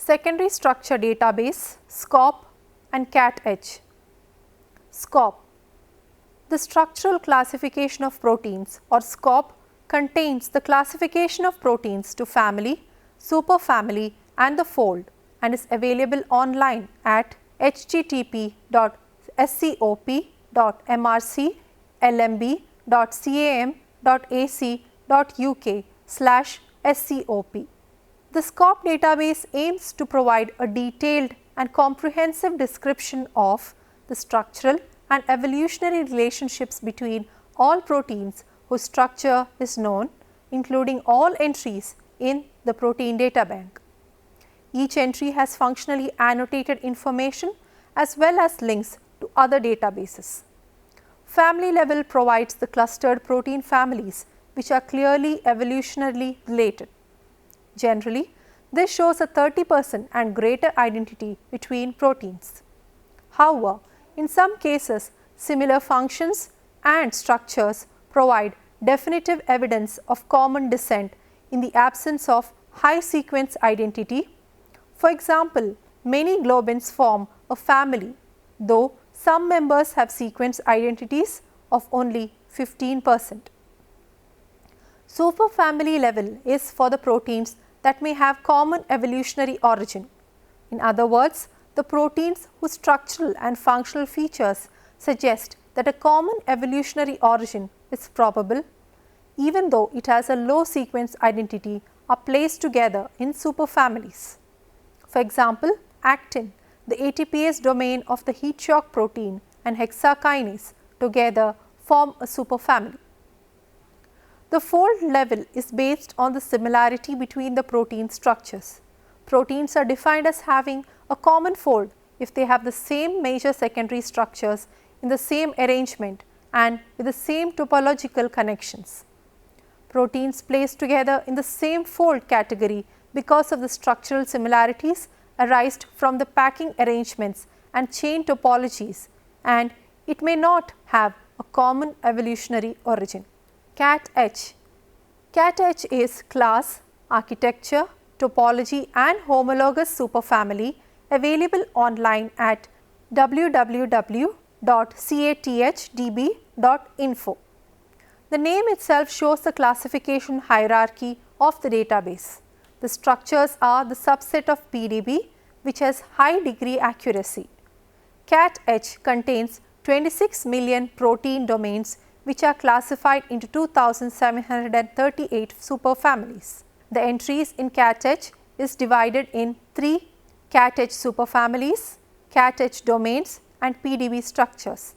Secondary Structure Database, SCOP and CAT-H. SCOP. The structural classification of proteins or SCOP contains the classification of proteins to family, superfamily and the fold and is available online at http://scop.mrc.lmb.cam.ac.uk/SCOP. The SCOP database aims to provide a detailed and comprehensive description of the structural and evolutionary relationships between all proteins whose structure is known, including all entries in the protein data bank. Each entry has functionally annotated information as well as links to other databases. Family level provides the clustered protein families which are clearly evolutionarily related. Generally, this shows a 30% and greater identity between proteins. However, in some cases, similar functions and structures provide definitive evidence of common descent in the absence of high sequence identity. For example, many globins form a family, though some members have sequence identities of only 15%. Superfamily level is for the proteins that may have common evolutionary origin. In other words, the proteins whose structural and functional features suggest that a common evolutionary origin is probable, even though it has a low sequence identity, are placed together in superfamilies. For example, actin, the ATPase domain of the heat shock protein, and hexakinase together form a superfamily. The fold level is based on the similarity between the protein structures. Proteins are defined as having a common fold if they have the same major secondary structures in the same arrangement and with the same topological connections. Proteins placed together in the same fold category because of the structural similarities arise from the packing arrangements and chain topologies, and it may not have a common evolutionary origin. CAT-H. CAT-H is class, architecture, topology and homologous superfamily available online at www.cathdb.info. The name itself shows the classification hierarchy of the database. The structures are the subset of PDB which has high degree accuracy. CAT-H contains 26 million protein domains which are classified into 2738 superfamilies. The entries in CAT-H is divided in 3 CAT-H superfamilies, CAT-H domains and PDB structures.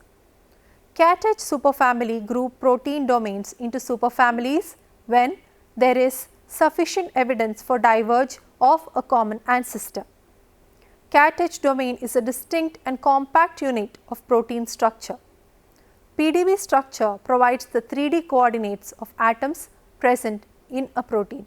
CAT-H superfamily group protein domains into superfamilies when there is sufficient evidence for diverge of a common ancestor. CAT-H domain is a distinct and compact unit of protein structure. PDB structure provides the 3D coordinates of atoms present in a protein.